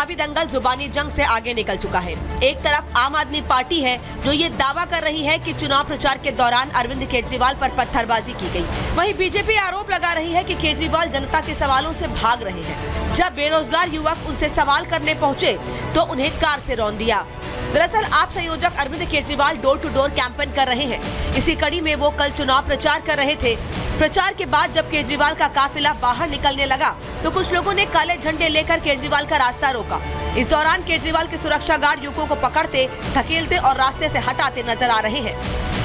चुनावी दंगल जुबानी जंग से आगे निकल चुका है। एक तरफ आम आदमी पार्टी है जो ये दावा कर रही है कि चुनाव प्रचार के दौरान अरविंद केजरीवाल पर पत्थरबाजी की गई। वहीं बीजेपी आरोप लगा रही है कि केजरीवाल जनता के सवालों से भाग रहे हैं। जब बेरोजगार युवक उनसे सवाल करने पहुंचे तो उन्हें कार से रौंद दिया। दरअसल आप संयोजक Arvind Kejriwal door to door campaign कर रहे हैं। इसी कड़ी में वो कल चुनाव प्रचार कर रहे थे। प्रचार के बाद जब केजरीवाल का काफिला बाहर निकलने लगा तो कुछ लोगों ने काले झंडे लेकर केजरीवाल का रास्ता रोका। इस दौरान केजरीवाल के सुरक्षा गार्ड युवकों को पकड़ते, धकेलते और रास्ते से हटाते नजर आ रहे हैं।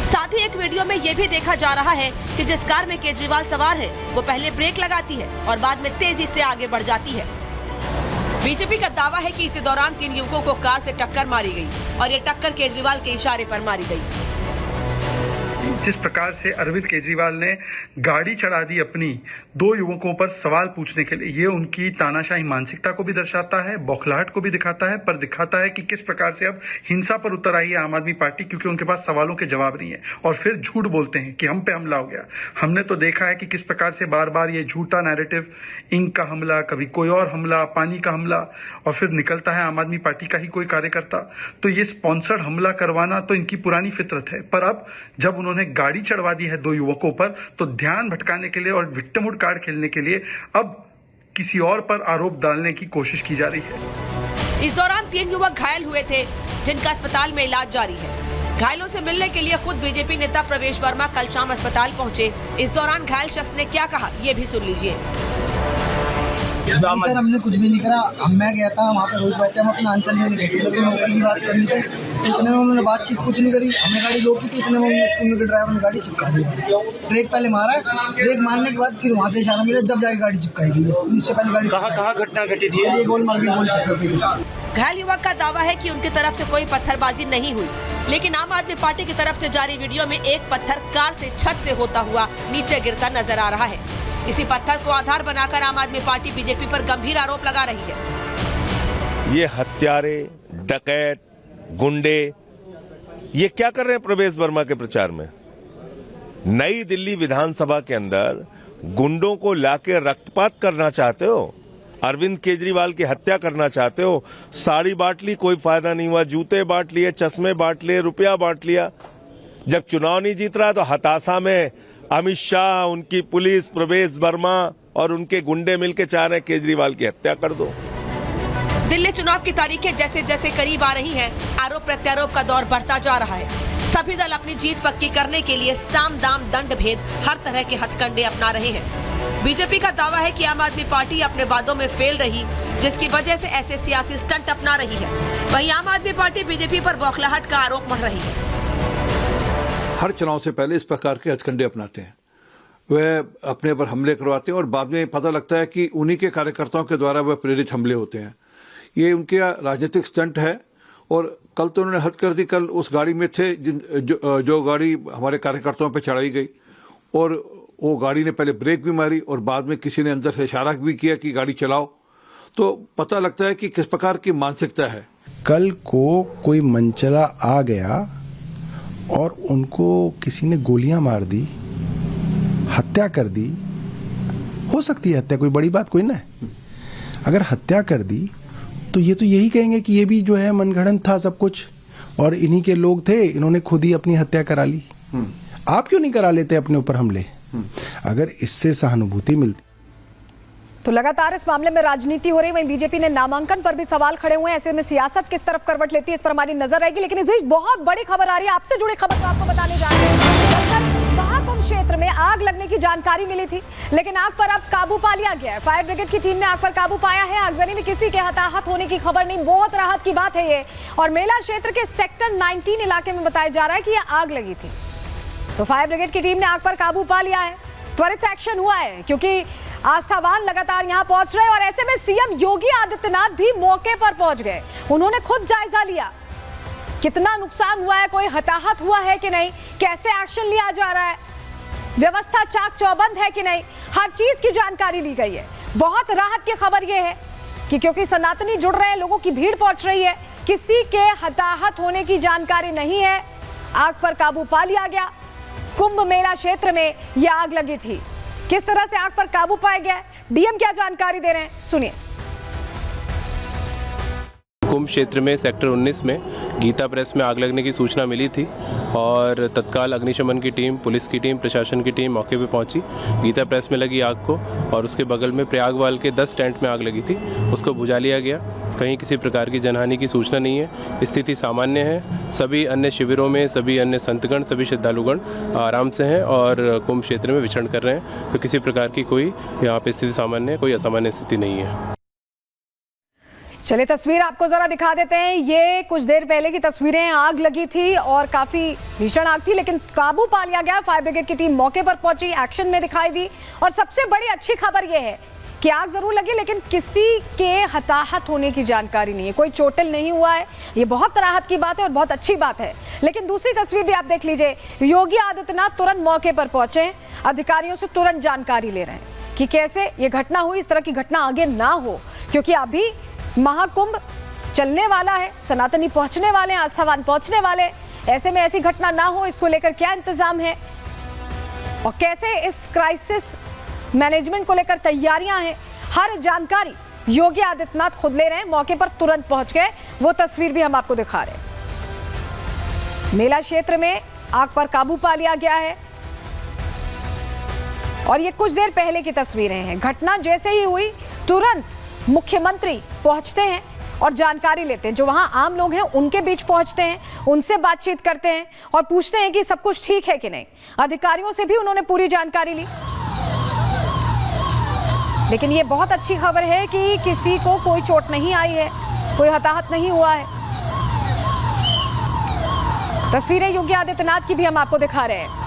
साथ ही एक वीडियो में ये भी देखा जा रहा है कि जिस कार में केजरीवाल सवार है वो पहले ब्रेक लगाती है और बाद में तेजी से आगे बढ़ जाती है। बीजेपी का दावा है कि इसी दौरान 3 युवकों को कार से टक्कर मारी गई और ये टक्कर केजरीवाल के इशारे पर मारी गई। जिस प्रकार से अरविंद केजरीवाल ने गाड़ी चढ़ा दी अपनी 2 युवकों पर सवाल पूछने के लिए, ये उनकी तानाशाही मानसिकता को भी दर्शाता है, बौखलाहट को भी दिखाता है, पर दिखाता है कि किस प्रकार से अब हिंसा पर उतर आई है आम आदमी पार्टी, क्योंकि उनके पास सवालों के जवाब नहीं है और फिर झूठ बोलते हैं कि हम पे हमला हो गया। हमने तो देखा है कि किस प्रकार से बार बार ये झूठा नैरेटिव, इंक का हमला, कभी कोई और हमला, पानी का हमला, और फिर निकलता है आम आदमी पार्टी का ही कोई कार्यकर्ता। तो ये स्पॉन्सर्ड हमला करवाना तो इनकी पुरानी फितरत है। पर अब जब उन्होंने गाड़ी चढ़वा दी है 2 युवकों पर, तो ध्यान भटकाने के लिए और विक्टिमहुड कार्ड खेलने के लिए अब किसी और पर आरोप डालने की कोशिश की जा रही है। इस दौरान 3 युवक घायल हुए थे जिनका अस्पताल में इलाज जारी है। घायलों से मिलने के लिए खुद बीजेपी नेता प्रवेश वर्मा कल शाम अस्पताल पहुंचे। इस दौरान घायल शख्स ने क्या कहा ये भी सुन लीजिए। सर हमने कुछ भी नहीं करा। मैं गया था वहाँ पे रोज बैठे, हम अपना आंचल लेने गए थे, नौकरी की बात करनी थी। इतने में उन्होंने बातचीत कुछ नहीं करी, हमने गाड़ी रोक की थी। इतने में उनके ड्राइवर ने गाड़ी चिपका दी। ब्रेक पहले मारा, ब्रेक मारने के बाद फिर वहाँ से इशारा मिला, जब जाके गाड़ी चिपकाई गई। उससे पहले गाड़ी कहाँ घटना घटी थी? ये गोल मार्केट गोल चक्कर। घायल युवक का दावा है कि उनकी तरफ से कोई पत्थरबाजी नहीं हुई, लेकिन आम आदमी पार्टी की तरफ से जारी वीडियो में एक पत्थर कार से छत से होता हुआ नीचे गिरता नजर आ रहा है। इसी पत्थर को आधार बनाकर आम आदमी पार्टी बीजेपी पर गंभीर आरोप लगा रही है। ये हत्यारे, डकैत, गुंडे ये क्या कर रहे हैं प्रवेश वर्मा के प्रचार में? नई दिल्ली विधानसभा के अंदर गुंडों को लाके रक्तपात करना चाहते हो? अरविंद केजरीवाल की हत्या करना चाहते हो? साड़ी बांट ली, कोई फायदा नहीं हुआ। जूते बांट लिए, चश्मे बांट लिए, रुपया बांट लिया। जब चुनाव नहीं जीत रहा तो हताशा में अमित शाह, उनकी पुलिस, प्रवेश वर्मा और उनके गुंडे मिलकर चाह रहे हैं केजरीवाल की हत्या कर दो। दिल्ली चुनाव की तारीखें जैसे जैसे करीब आ रही हैं, आरोप प्रत्यारोप का दौर बढ़ता जा रहा है। सभी दल अपनी जीत पक्की करने के लिए साम दाम दंड भेद हर तरह के हथकंडे अपना रहे हैं। बीजेपी का दावा है कि आम आदमी पार्टी अपने वादों में फेल रही, जिसकी वजह से ऐसे सियासी स्टंट अपना रही है। वहीं आम आदमी पार्टी बीजेपी पर बौखलाहट का आरोप मढ़ रही है। हर चुनाव से पहले इस प्रकार के हथकंडे अपनाते हैं। वह अपने पर हमले करवाते हैं और बाद में पता लगता है कि उन्हीं के कार्यकर्ताओं के द्वारा वह प्रेरित हमले होते हैं। ये उनके राजनीतिक स्टंट है। और कल तो उन्होंने हद कर दी। कल उस गाड़ी में थे जो गाड़ी हमारे कार्यकर्ताओं पर चढ़ाई गई, और वो गाड़ी ने पहले ब्रेक भी मारी और बाद में किसी ने अंदर से इशारा भी किया कि गाड़ी चलाओ। तो पता लगता है कि किस प्रकार की मानसिकता है। कल को कोई मनचला आ गया और उनको किसी ने गोलियां मार दी, हत्या कर दी। हो सकती है हत्या, कोई बड़ी बात कोई ना है। अगर हत्या कर दी तो ये तो यही कहेंगे कि ये भी जो है मनगढ़ंत था सब कुछ, और इन्हीं के लोग थे, इन्होंने खुद ही अपनी हत्या करा ली। आप क्यों नहीं करा लेते अपने ऊपर हमले? अगर इससे सहानुभूति मिलती। तो लगातार इस मामले में राजनीति हो रही, वहीं बीजेपी ने नामांकन पर भी सवाल खड़े हुए हैं। ऐसे में सियासत किस तरफ करवट लेती है, इस पर हमारी नजर रहेगी। लेकिन इस बीच बहुत बड़ी खबर आ रही है, आपसे जुड़ी खबर तो आपको बताने जा रहे हैं। महाकुंभ क्षेत्र में आग लगने की जानकारी मिली थी, लेकिन आग पर अब काबू पा लिया गया है। फायर ब्रिगेड की टीम ने आग पर काबू पाया है। आगजनी में किसी के हताहत होने की खबर नहीं, बहुत राहत की बात है ये। और मेला क्षेत्र के सेक्टर 19 इलाके में बताया जा रहा है कि यह आग लगी थी। तो फायर ब्रिगेड की टीम ने आग पर काबू पा लिया है। त्वरित एक्शन हुआ है क्योंकि आस्थावान लगातार यहां पहुंच रहे हैं, और ऐसे में सीएम योगी आदित्यनाथ भी मौके पर पहुंच गए। उन्होंने खुद जायजा लिया, कितना नुकसान हुआ है, कोई हताहत हुआ है कि नहीं, कैसे एक्शन लिया जा रहा है, व्यवस्था चाक चौबंद है कि नहीं, हर चीज की जानकारी ली गई है। बहुत राहत की खबर यह है कि क्योंकि सनातनी जुड़ रहे हैं, लोगों की भीड़ पहुंच रही है, किसी के हताहत होने की जानकारी नहीं है। आग पर काबू पा लिया गया। कुंभ मेला क्षेत्र में यह आग लगी थी। किस तरह से आग पर काबू पाया गया है, डीएम क्या जानकारी दे रहे हैं, सुनिए। कुंभ क्षेत्र में सेक्टर 19 में गीता प्रेस में आग लगने की सूचना मिली थी और तत्काल अग्निशमन की टीम, पुलिस की टीम, प्रशासन की टीम मौके पर पहुंची। गीता प्रेस में लगी आग को और उसके बगल में प्रयागवाल के 10 टेंट में आग लगी थी, उसको बुझा लिया गया। कहीं किसी प्रकार की जनहानि की सूचना नहीं है, स्थिति सामान्य है। सभी अन्य शिविरों में सभी अन्य संतगण, सभी श्रद्धालुगण आराम से हैं और कुंभ क्षेत्र में विचरण कर रहे हैं, तो किसी प्रकार की कोई यहाँ पे स्थिति सामान्य है, कोई असामान्य स्थिति नहीं है। चलिए तस्वीर आपको जरा दिखा देते हैं। ये कुछ देर पहले की तस्वीरें, आग लगी थी और काफी भीषण आग थी, लेकिन काबू पा लिया गया। फायर ब्रिगेड की टीम मौके पर पहुंची, एक्शन में दिखाई दी। और सबसे बड़ी अच्छी खबर यह है कि आग जरूर लगी लेकिन किसी के हताहत होने की जानकारी नहीं है, कोई चोटिल नहीं हुआ है। ये बहुत राहत की बात है और बहुत अच्छी बात है। लेकिन दूसरी तस्वीर भी आप देख लीजिए, योगी आदित्यनाथ तुरंत मौके पर पहुंचे, अधिकारियों से तुरंत जानकारी ले रहे हैं कि कैसे ये घटना हुई, इस तरह की घटना आगे ना हो, क्योंकि अभी महाकुंभ चलने वाला है, सनातनी पहुंचने वाले हैं, आस्थावान पहुंचने वाले, ऐसे में ऐसी घटना ना हो, इसको लेकर क्या इंतजाम है और कैसे इस क्राइसिस मैनेजमेंट को लेकर तैयारियां हैं, हर जानकारी योगी आदित्यनाथ खुद ले रहे हैं, मौके पर तुरंत पहुंच गए। वो तस्वीर भी हम आपको दिखा रहे हैं। मेला क्षेत्र में आग पर काबू पा लिया गया है और ये कुछ देर पहले की तस्वीरें हैं। घटना जैसे ही हुई तुरंत मुख्यमंत्री पहुंचते हैं और जानकारी लेते हैं। जो वहां आम लोग हैं उनके बीच पहुंचते हैं, उनसे बातचीत करते हैं और पूछते हैं कि सब कुछ ठीक है कि नहीं। अधिकारियों से भी उन्होंने पूरी जानकारी ली। लेकिन ये बहुत अच्छी खबर है कि किसी को कोई चोट नहीं आई है, कोई हताहत नहीं हुआ है। तस्वीरें योगी आदित्यनाथ की भी हम आपको दिखा रहे हैं।